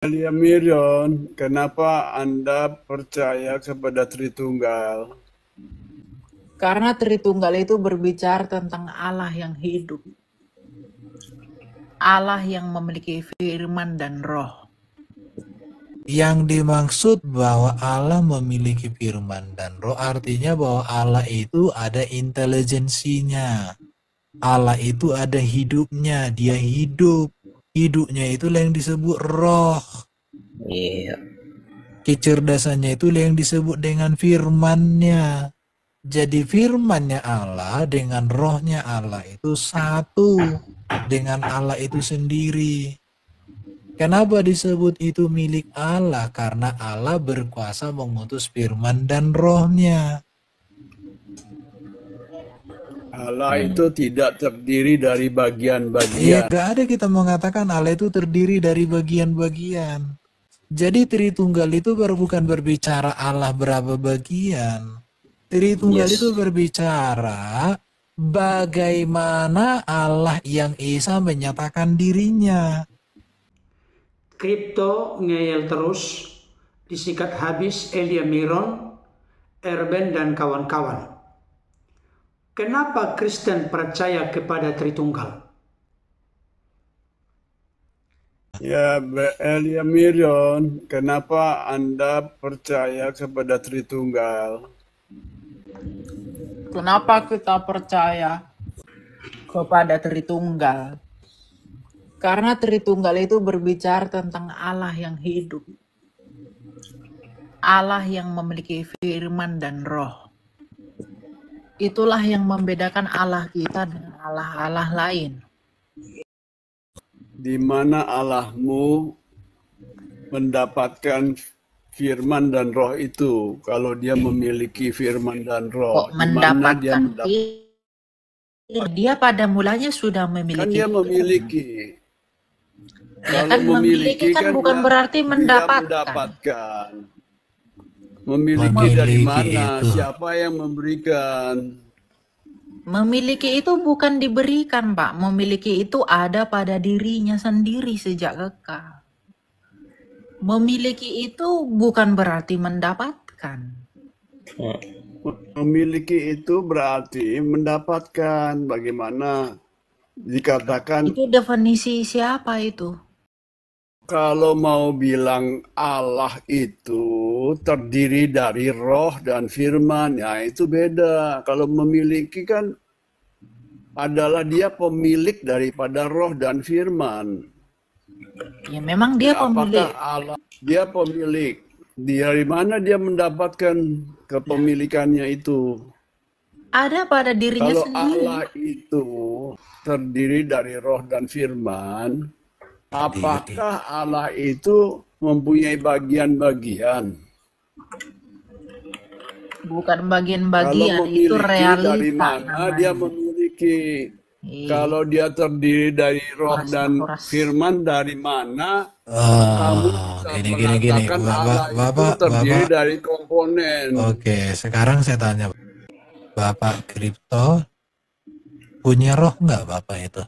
Elia Mirion, kenapa Anda percaya kepada Tritunggal? Karena Tritunggal itu berbicara tentang Allah yang hidup. Allah yang memiliki firman dan roh. Yang dimaksud bahwa Allah memiliki firman dan roh artinya bahwa Allah itu ada intelijensinya. Allah itu ada hidupnya, dia hidup. Hidupnya itulah yang disebut roh. Iya. Kecerdasannya itulah yang disebut dengan firman-Nya. Jadi firman-Nya Allah dengan rohnya Allah itu satu dengan Allah itu sendiri. Kenapa disebut itu milik Allah? Karena Allah berkuasa mengutus firman dan rohnya. Allah itu tidak terdiri dari Iya, bagian-bagian. gak ada kita mengatakan Allah itu terdiri dari bagian-bagian. Jadi Tritunggal itu bukan berbicara Allah berapa bagian. Tritunggal Yes. itu berbicara bagaimana Allah yang Esa menyatakan dirinya. Kripto ngeyel terus, disikat habis Elia Miron, Erben dan kawan-kawan. Kenapa Kristen percaya kepada Tritunggal? Ya, Elia Mirion, kenapa Anda percaya kepada Tritunggal? Kenapa kita percaya kepada Tritunggal? Karena Tritunggal itu berbicara tentang Allah yang hidup. Allah yang memiliki firman dan roh. Itulah yang membedakan Allah kita dengan Allah-Allah lain. Di mana Allahmu mendapatkan firman dan roh itu? Kalau dia memiliki firman dan roh, Kok di mana dia mendapatkan? Dia pada mulanya sudah Kan memiliki. dia memiliki. Ya Kalau kan memiliki kan bukan berarti mendapatkan. mendapatkan. Memiliki dari Memiliki mana? itu. Siapa yang memberikan? Memiliki itu bukan diberikan, Pak. Memiliki itu ada pada dirinya sendiri sejak kekal. Memiliki itu bukan berarti mendapatkan. Memiliki itu berarti mendapatkan. Bagaimana dikatakan Itu definisi siapa itu? kalau mau bilang Allah itu terdiri dari roh dan firman, ya itu beda. Kalau memiliki kan adalah dia pemilik daripada roh dan firman. Ya memang dia pemilik. Apakah Allah dia pemilik? Dari mana dia mendapatkan kepemilikannya itu? Ada pada dirinya Kalau sendiri. Allah itu terdiri dari roh dan firman, apakah Allah itu mempunyai bagian-bagian? Bukan Kalau bagian-bagian, itu memiliki realita dari mana dia namanya. memiliki? Iya. Kalau dia terdiri dari roh dan Horas. firman, dari mana kamu bisa Gini. mengatakan Allah itu terdiri Bapak. dari komponen? Oke, sekarang saya tanya, Bapak Kripto punya roh nggak Bapak itu?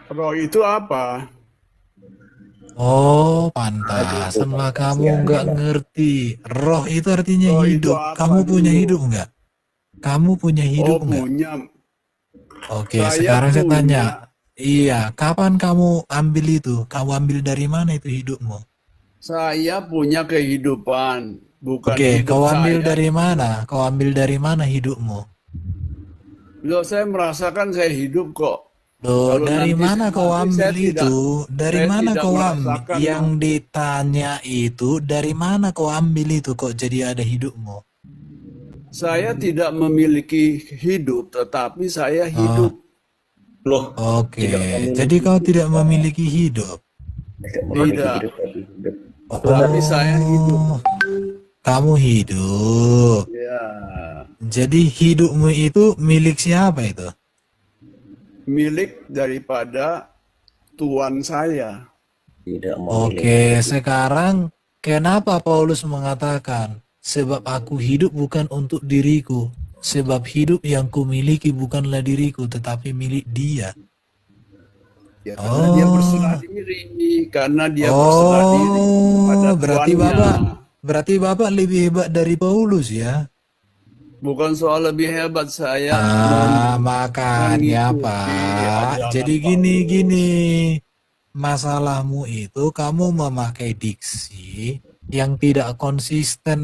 Roh itu apa? Oh, pantasanlah kamu nggak ngerti. Roh itu artinya Roh itu hidup. apa Kamu punya dulu? hidup nggak? Kamu punya Oh, hidup nggak? punya. Oke, Saya sekarang saya punya. tanya. Iya, kapan kamu ambil itu? Kamu ambil dari mana itu hidupmu? Saya punya kehidupan, bukan Oke, hidup kau ambil saya. dari mana? Kau ambil dari mana hidupmu? Loh, saya merasakan saya hidup kok. Loh, Kalau dari nanti mana kau saya ambil tidak- itu? Dari saya mana tidak kau ambil? merasakan Yang ditanya itu, dari mana kau ambil itu kok jadi ada hidupmu? Saya tidak memiliki hidup, tetapi saya hidup. Loh, Oke, tidak memiliki jadi kau tidak memiliki hidup. tidak memiliki Tidak. hidup tapi hidup. Tetapi saya hidup. Kamu hidup. Ya, Jadi hidupmu itu milik siapa itu? milik daripada Tuhan saya. Tidak memiliki. Oke, sekarang kenapa Paulus mengatakan, sebab aku hidup bukan untuk diriku, sebab hidup yang kumiliki bukanlah diriku, tetapi milik Dia. Ya karena dia berserah Oh, diri, karena dia berserah diri pada berarti tuannya. Bapak lebih hebat dari Paulus ya? Bukan soal lebih hebat, saya Makanya mengikuti Pak. ajaran Jadi Paulus. gini. Masalahmu itu kamu memakai diksi yang tidak konsisten.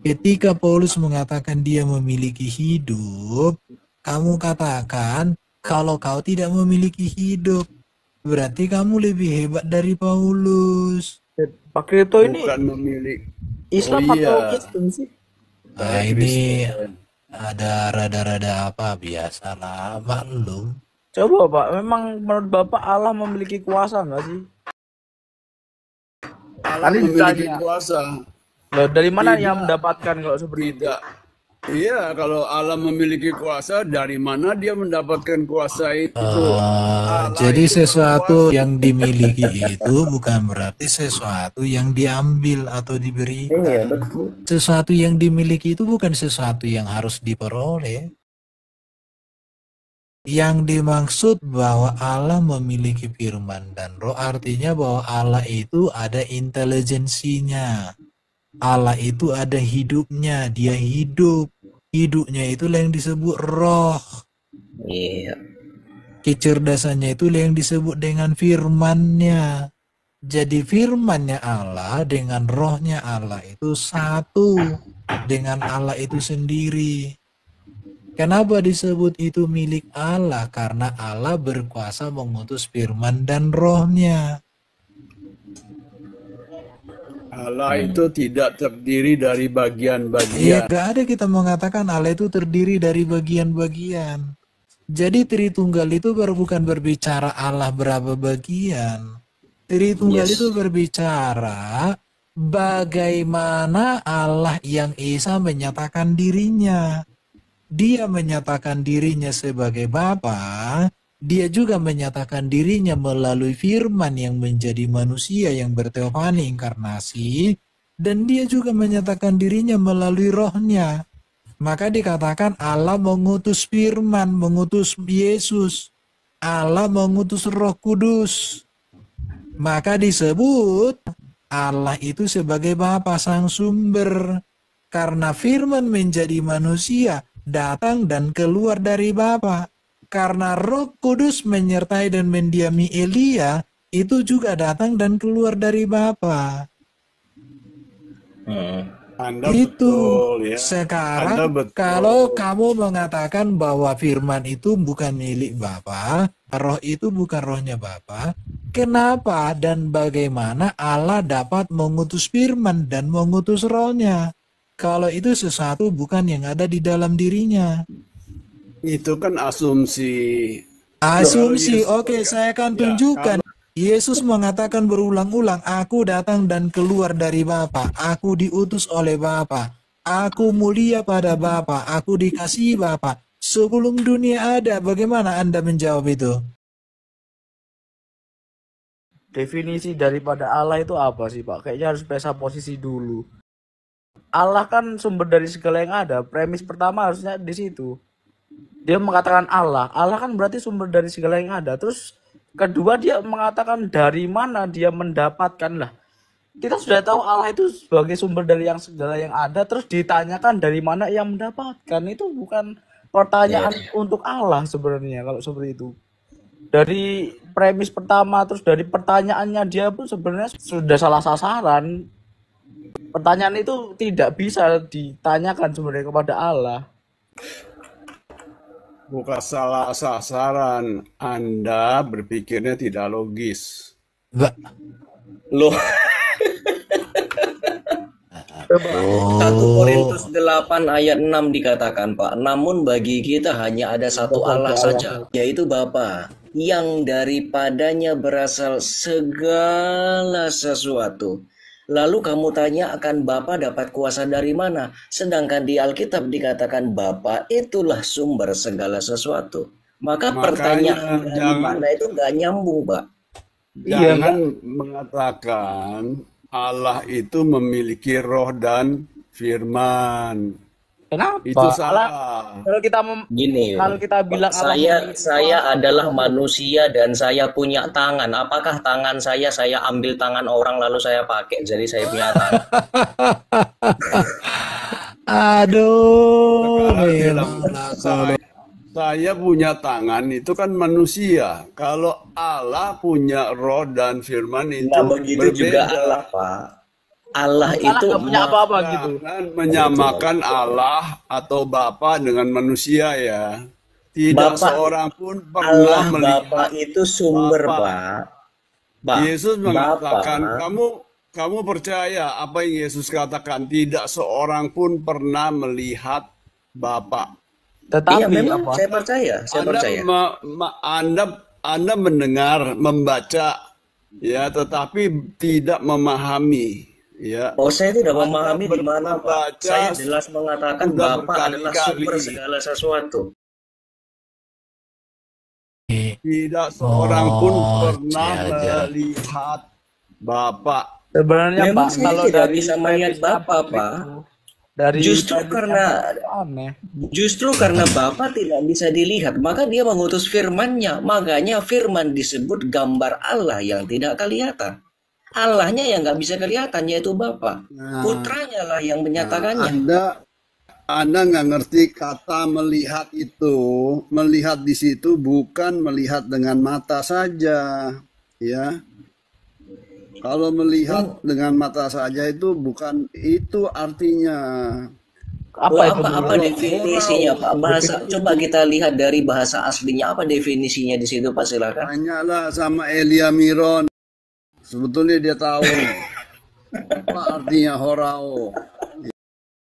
Ketika Paulus mengatakan dia memiliki hidup, kamu katakan kalau kau tidak memiliki hidup, berarti kamu lebih hebat dari Paulus. Pak Kripto ini Bukan memiliki. Oh Islam atau iya, Kristen sih? Nah, saya ini Kristen. ada rada-rada apa biasalah, maklum. Coba Pak, memang menurut Bapak Allah memiliki kuasa nggak sih? Allah Tadi memiliki ditanya, kuasa. loh, dari mana ia Tidak, mendapatkan kalau seperti itu? tidak. Iya, kalau Allah memiliki kuasa, dari mana dia mendapatkan kuasa itu? Allah Jadi itu sesuatu berkuasa. yang dimiliki itu bukan berarti sesuatu yang diambil atau Iya, diberikan. betul. Sesuatu yang dimiliki itu bukan sesuatu yang harus diperoleh. Yang dimaksud bahwa Allah memiliki firman dan roh artinya bahwa Allah itu ada intelijensinya. Allah itu ada hidupnya, dia hidup. Hidupnya itulah yang disebut roh. Iya. Kecerdasannya itulah yang disebut dengan firman-Nya. Jadi firman-Nya Allah dengan rohnya Allah itu satu dengan Allah itu sendiri. Kenapa disebut itu milik Allah? Karena Allah berkuasa mengutus firman dan rohnya. Allah itu tidak terdiri dari Iya, bagian-bagian. gak ada kita mengatakan Allah itu terdiri dari bagian-bagian. Jadi Tritunggal itu bukan berbicara Allah berapa bagian. Tritunggal itu Yes. berbicara bagaimana Allah yang Esa menyatakan dirinya. Dia menyatakan dirinya sebagai Bapa, dia juga menyatakan dirinya melalui firman yang menjadi manusia yang berteofani inkarnasi, dan dia juga menyatakan dirinya melalui rohnya. Maka dikatakan Allah mengutus firman, mengutus Yesus. Allah mengutus Roh Kudus. Maka disebut Allah itu sebagai Bapa Sang Sumber. Karena firman menjadi manusia, datang dan keluar dari Bapa. Karena Roh Kudus menyertai dan mendiami Elia, itu juga datang dan keluar dari Bapa. Anda Itu betul ya. Anda sekarang betul. kalau kamu mengatakan bahwa firman itu bukan milik Bapa, roh itu bukan rohnya Bapa, kenapa dan bagaimana Allah dapat mengutus firman dan mengutus rohnya? Kalau itu sesuatu bukan yang ada di dalam dirinya. Itu kan asumsi. Asumsi, Kalau oke, saya akan ya, tunjukkan. Yesus mengatakan berulang-ulang, aku datang dan keluar dari Bapa, aku diutus oleh Bapa, aku mulia pada Bapa, aku dikasihi Bapa. Sebelum dunia ada, bagaimana Anda menjawab itu? Definisi daripada Allah itu apa sih Pak? Kayaknya harus pesa posisi dulu. Allah kan sumber dari segala yang ada. Premis pertama harusnya di situ. Dia mengatakan Allah. Allah kan berarti sumber dari segala yang ada. Terus kedua dia mengatakan dari mana dia mendapatkan lah. Kita sudah tahu Allah itu sebagai sumber dari yang segala yang ada. Terus ditanyakan dari mana ia mendapatkan. Itu bukan pertanyaan untuk Allah sebenarnya kalau seperti itu. Dari premis pertama terus dari pertanyaannya dia pun sebenarnya sudah salah sasaran. Pertanyaan itu tidak bisa ditanyakan sebenarnya kepada Allah. bukan salah sasaran. Anda berpikirnya tidak logis. Ba- Loh, Oh, 1 Korintus 8 ayat 6 dikatakan, Pak, namun bagi kita hanya ada satu Allah saja, yaitu Bapa, yang daripadanya berasal segala sesuatu. Lalu kamu tanya akan Bapa dapat kuasa dari mana? Sedangkan di Alkitab dikatakan Bapa itulah sumber segala sesuatu. Maka Makanya pertanyaan dari jangan mana itu nggak nyambung, Pak. Iya, jangan mengatakan Allah itu memiliki roh dan firman. Kenapa? Itu Allah, salah. kalau kita Gini, kalau kita bilang Allah saya adalah manusia dan saya punya tangan. Apakah tangan saya ambil tangan orang lalu saya pakai jadi saya punya tangan? Aduh, Sekarang bilang, memanglah kalau saya punya tangan itu kan manusia. Kalau Allah punya roh dan firman itu Nah, begitu juga berbeda. Allah, Pak. Allah Allah itu nggak punya apa-apa gitu. Jangan menyamakan Allah atau Bapa dengan manusia ya. Tidak Bapak, seorang pun pernah Allah melihat Bapa itu sumber, Bapa. Pak. Pak, Yesus mengatakan, Bapa, kamu percaya apa yang Yesus katakan? Tidak seorang pun pernah melihat Bapa. iya Tetapi memang apa? saya percaya, Anda, Anda mendengar, membaca, ya, tetapi tidak memahami, ya. Oh, saya tidak Anda memahami di mana, Pak. membaca Saya jelas mengatakan sudah Bapa adalah sumber berkali-kali. segala sesuatu. Tidak seorang pun oh, pernah jaja. melihat Bapa. Sebenarnya Memang Pak, saya kalau tidak dari bisa melihat premis Bapa, Abang Pak. itu, dari Justru premis karena aneh. Bapa tidak bisa dilihat, maka dia mengutus firman-Nya. Makanya firman disebut gambar Allah yang tidak kelihatan. Allahnya yang nggak bisa kelihatan, yaitu Bapa. Nah, Putranya lah yang menyatakannya. Anda nggak ngerti kata melihat itu. Melihat di situ bukan melihat dengan mata saja, ya. Kalau melihat dengan mata saja itu bukan itu artinya. Apa itu? Apa definisinya, Pak? Bahasa, coba kita lihat dari bahasa aslinya. Apa definisinya di situ, Pak? Silakan. Tanyalah sama Elia Miron. Sebetulnya dia tahu apa artinya horao.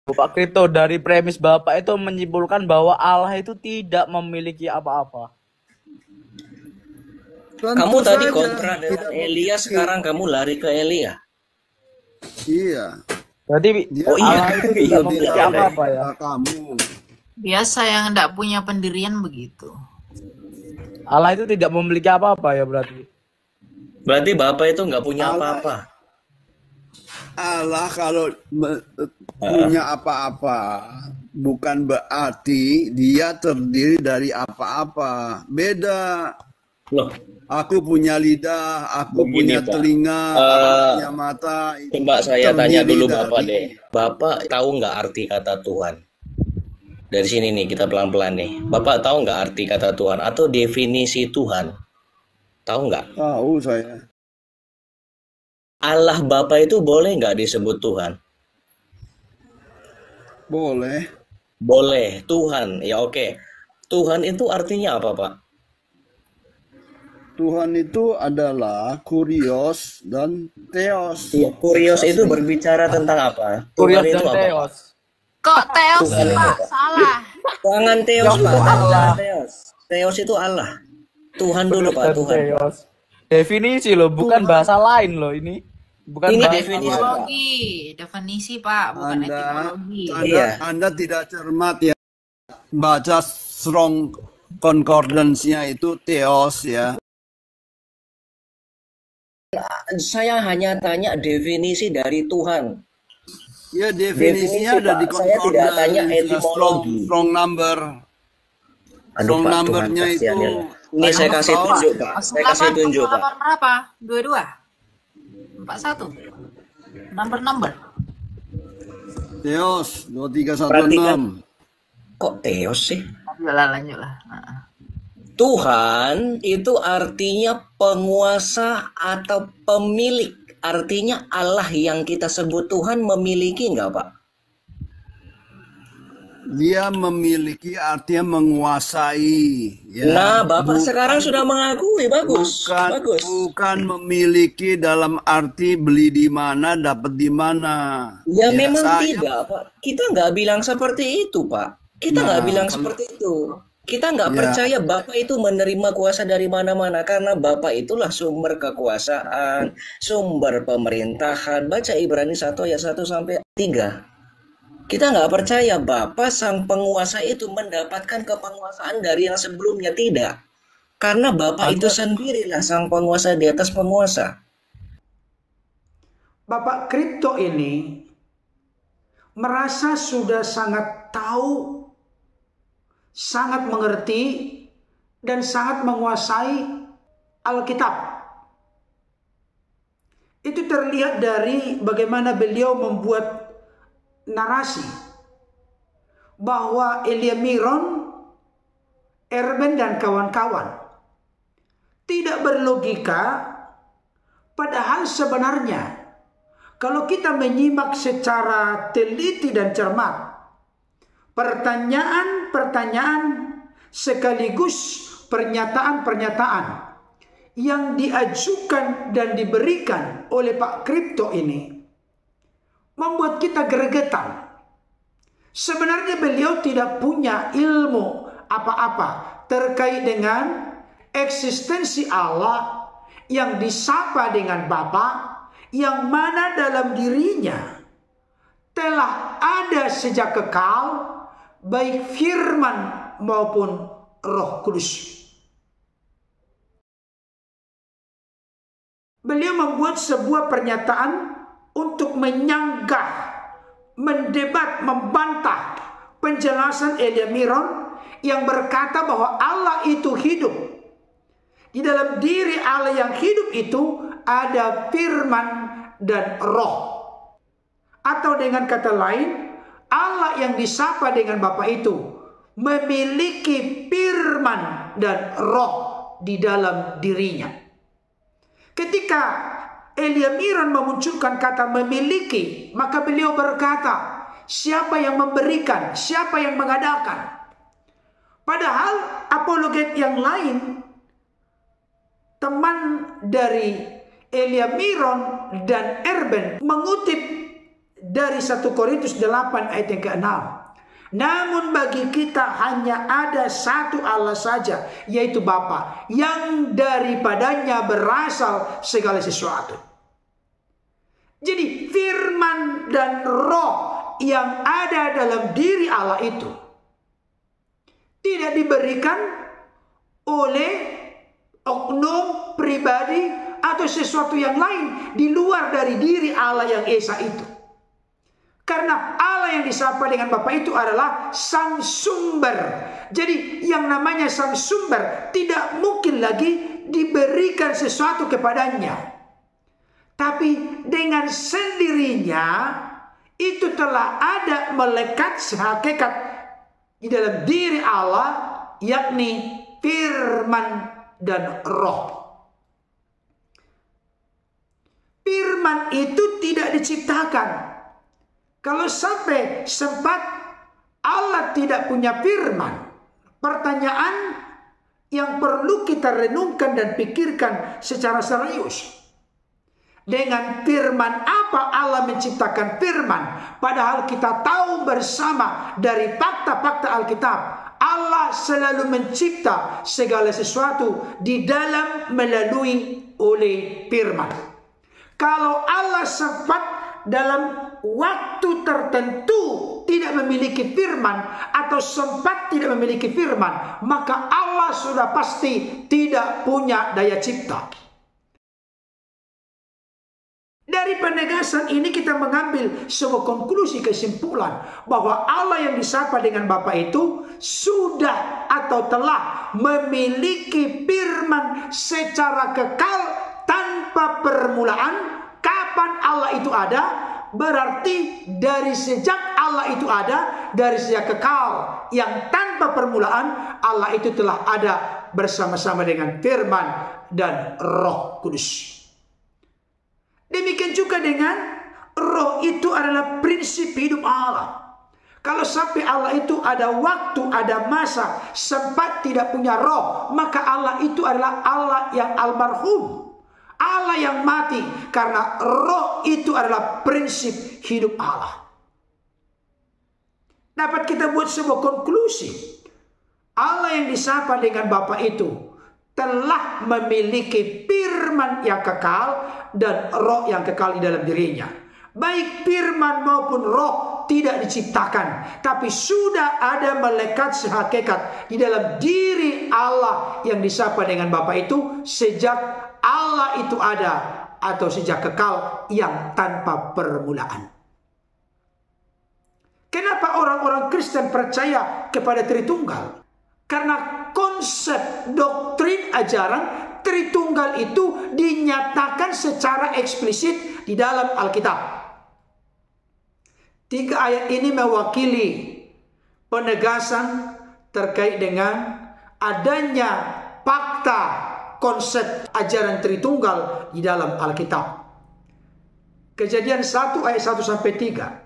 Pak Kripto, dari premis Bapak itu menyimpulkan bahwa Allah itu tidak memiliki apa-apa. Tentu Kamu tadi saja kontra dengan tidak Elia, memiliki. sekarang kamu lari ke Elia. Iya. Berarti Dia Oh iya, Allah itu iya tidak memiliki benar. apa-apa ya. kamu. Biasa yang tidak punya pendirian begitu. Allah itu tidak memiliki apa-apa ya berarti. Berarti Bapak itu nggak punya Allah, apa-apa. Allah kalau punya apa-apa bukan berarti dia terdiri dari apa-apa. Beda. Loh, Aku punya lidah, aku begini, punya Pak. telinga, aku punya mata. Itu Coba saya tanya terdiri dulu Bapak dari deh. Bapak tahu nggak arti kata Tuhan? Dari sini nih, kita pelan-pelan nih. Bapak tahu nggak arti kata Tuhan atau definisi Tuhan? Tahu nggak? tahu saya. Allah Bapa itu boleh nggak disebut Tuhan? Boleh. Boleh, Tuhan. Ya oke. Tuhan itu artinya apa, Pak? Tuhan itu adalah kurios dan theos. Iya, kurios itu berbicara tentang apa? Kurios Tuhan itu dan apa, Pak? Theos. Kok Teos sih, Tuhan Pak? Salah. Jangan Theos, Theos Pak. itu Allah. Jangan Theos. Theos itu Allah. Tuhan dulu, Kurios Pak. dan Tuhan. Theos. Definisi loh, bukan bahasa lain loh ini. Bukan Ini bahasa definisi, lain. Pak. Etimologi. Definisi, Pak. Bukan etimologi. Iya. Anda tidak cermat ya. Baca strong concordance-nya itu theos ya. Saya hanya tanya definisi dari Tuhan. Ya definisinya Definisi, ada di Pak. Saya tidak tanya concordance, etimologi. strong number. Aduh, Strong Pak, Tuhan number-nya kasihan itu ya. Ini saya kasih Paulus. tunjuk, Pak. Saya kasih tunjuk, Pak. 48 berapa? 22? 41? Number. Theos 2316. Perhatikan. Kok Theos sih? Lanjutlah. Tuhan itu artinya penguasa atau pemilik. Artinya Allah yang kita sebut Tuhan memiliki nggak, Pak? Dia memiliki artinya menguasai. Ya. Nah, Bapak sekarang sudah mengakui. Bagus. Bagus. Bukan memiliki dalam arti beli di mana, dapat di mana. Ya memang saya- tidak, Pak. Kita nggak bilang seperti itu, Pak. Kita nggak bilang seperti itu. Kita nggak Ya. percaya Bapak itu menerima kuasa dari mana-mana. Karena Bapak itulah sumber kekuasaan, sumber pemerintahan. Baca Ibrani 1 ayat 1 sampai 3. Kita nggak percaya Bapa sang penguasa itu mendapatkan kepenguasaan dari yang sebelumnya. Tidak. Karena Bapak itu sendirilah sang penguasa di atas penguasa. Bapak Kripto ini merasa sudah sangat tahu, sangat mengerti, dan sangat menguasai Alkitab. Itu terlihat dari bagaimana beliau membuat narasi bahwa Elia Miron, Erben dan kawan-kawan tidak berlogika, padahal sebenarnya kalau kita menyimak secara teliti dan cermat, pertanyaan-pertanyaan sekaligus pernyataan-pernyataan yang diajukan dan diberikan oleh Pak Kripto ini membuat kita gregetan. Sebenarnya beliau tidak punya ilmu apa-apa terkait dengan eksistensi Allah yang disapa dengan Bapa, yang mana dalam dirinya telah ada sejak kekal baik firman maupun Roh Kudus. Beliau membuat sebuah pernyataan untuk menyanggah, mendebat, membantah penjelasan Elia Miron yang berkata bahwa Allah itu hidup. Di dalam diri Allah yang hidup itu ada firman dan roh. Atau dengan kata lain, Allah yang disapa dengan Bapa itu memiliki firman dan roh di dalam dirinya. Ketika Elia Miron memunculkan kata memiliki, maka beliau berkata, siapa yang memberikan, siapa yang mengadakan. Padahal apologet yang lain, teman dari Elia Miron dan Erben, mengutip dari 1 Korintus 8 ayat yang ke-6. Namun bagi kita hanya ada satu Allah saja, yaitu Bapa, yang daripadanya berasal segala sesuatu. Jadi firman dan roh yang ada dalam diri Allah itu tidak diberikan oleh oknum, pribadi, atau sesuatu yang lain di luar dari diri Allah yang Esa itu. Karena Allah yang disapa dengan Bapa itu adalah sang sumber. Jadi yang namanya sang sumber tidak mungkin lagi diberikan sesuatu kepadanya. Tapi dengan sendirinya itu telah ada melekat sehakikat di dalam diri Allah, yakni firman dan roh. Firman itu tidak diciptakan. Kalau sampai sempat Allah tidak punya firman, pertanyaan yang perlu kita renungkan dan pikirkan secara serius. Dengan firman apa Allah menciptakan firman? Padahal kita tahu bersama dari fakta-fakta Alkitab, Allah selalu mencipta segala sesuatu di dalam melalui oleh firman. Kalau Allah sempat dalam waktu tertentu tidak memiliki firman atau sempat tidak memiliki firman, maka Allah sudah pasti tidak punya daya cipta. Dari penegasan ini kita mengambil sebuah konklusi, kesimpulan bahwa Allah yang disapa dengan Bapa itu sudah atau telah memiliki firman secara kekal tanpa permulaan. Kapan Allah itu ada? Berarti dari sejak Allah itu ada, dari sejak kekal yang tanpa permulaan, Allah itu telah ada bersama-sama dengan firman dan Roh Kudus. Demikian juga dengan roh itu adalah prinsip hidup Allah. Kalau sampai Allah itu ada waktu, ada masa, sempat tidak punya roh, maka Allah itu adalah Allah yang almarhum, Allah yang mati, karena roh itu adalah prinsip hidup Allah. Dapat kita buat sebuah konklusi. Allah yang disapa dengan Bapa itu telah memiliki firman yang kekal dan roh yang kekal di dalam dirinya. Baik firman maupun roh tidak diciptakan, tapi sudah ada melekat sehakikat di dalam diri Allah yang disapa dengan Bapa itu sejak Allah itu ada atau sejak kekal yang tanpa permulaan. Kenapa orang-orang Kristen percaya kepada Tritunggal? Karena konsep doktrin ajaran Tritunggal itu dinyatakan secara eksplisit di dalam Alkitab. 3 ayat ini mewakili penegasan terkait dengan adanya fakta konsep ajaran Tritunggal di dalam Alkitab. Kejadian 1 ayat 1 sampai 3.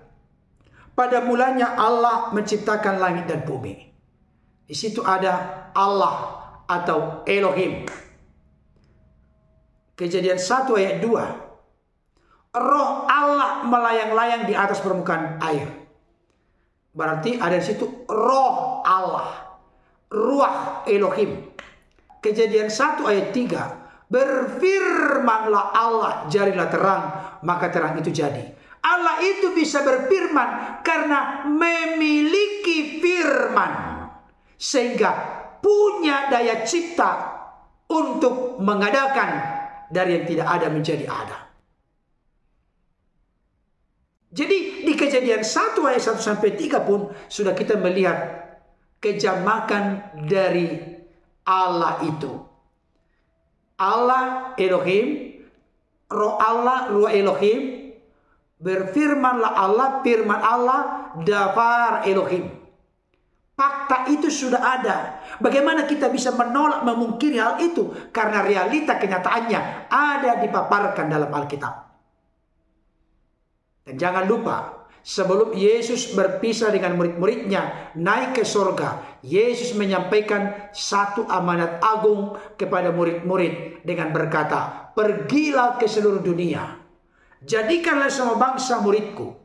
Pada mulanya Allah menciptakan langit dan bumi. Di situ ada Allah atau Elohim. Kejadian 1 ayat 2. Roh Allah melayang-layang di atas permukaan air. Berarti ada di situ roh Allah. Ruah Elohim. Kejadian 1 ayat 3. Berfirmanlah Allah, jadilah terang, maka terang itu jadi. Allah itu bisa berfirman karena memiliki firman. Sehingga punya daya cipta untuk mengadakan dari yang tidak ada menjadi ada. Jadi di Kejadian 1 ayat 1 sampai 3 pun sudah kita melihat kejamakan dari Allah itu. Allah Elohim, roh Allah, ruh Elohim. Berfirmanlah Allah, firman Allah, dafar Elohim. Fakta itu sudah ada. Bagaimana kita bisa menolak, memungkiri hal itu? Karena realita kenyataannya ada dipaparkan dalam Alkitab. Dan jangan lupa, sebelum Yesus berpisah dengan murid-muridnya naik ke surga, Yesus menyampaikan satu amanat agung kepada murid-murid dengan berkata, pergilah ke seluruh dunia. Jadikanlah semua bangsa muridku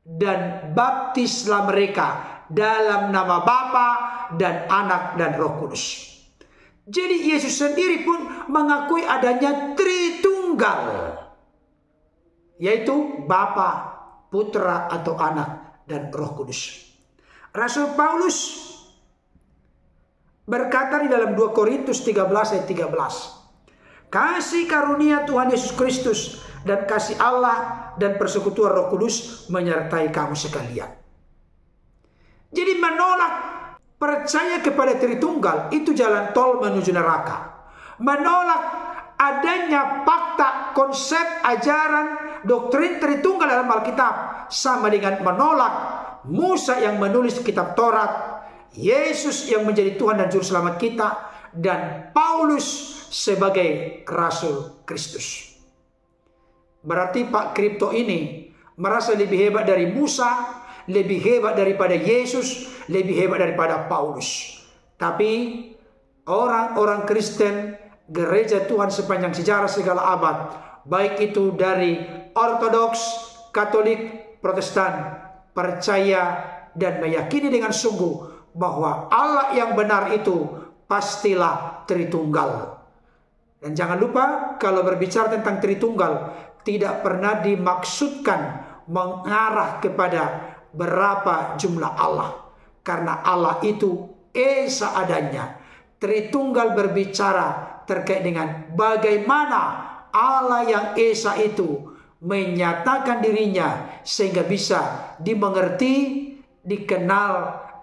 dan baptislah mereka dalam nama Bapa dan Anak dan Roh Kudus. Jadi Yesus sendiri pun mengakui adanya Tritunggal, yaitu Bapa, Putra atau Anak dan Roh Kudus. Rasul Paulus berkata di dalam 2 Korintus 13 ayat 13. Kasih karunia Tuhan Yesus Kristus dan kasih Allah dan persekutuan Roh Kudus menyertai kamu sekalian. Jadi menolak percaya kepada Tritunggal itu jalan tol menuju neraka. Menolak adanya fakta, konsep, ajaran, doktrin Tritunggal dalam Alkitab sama dengan menolak Musa yang menulis kitab Taurat, Yesus yang menjadi Tuhan dan Juru Selamat kita, dan Paulus sebagai Rasul Kristus. Berarti Pak Kripto ini merasa lebih hebat dari Musa, lebih hebat daripada Yesus, lebih hebat daripada Paulus. Tapi orang-orang Kristen, gereja Tuhan sepanjang sejarah segala abad, baik itu dari Ortodoks, Katolik, Protestan, percaya dan meyakini dengan sungguh bahwa Allah yang benar itu pastilah Tritunggal. Dan jangan lupa, kalau berbicara tentang Tritunggal, tidak pernah dimaksudkan mengarah kepada berapa jumlah Allah. Karena Allah itu esa adanya. Tritunggal berbicara terkait dengan bagaimana Allah yang esa itu menyatakan dirinya sehingga bisa dimengerti, dikenal,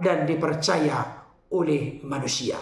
dan dipercaya oleh manusia.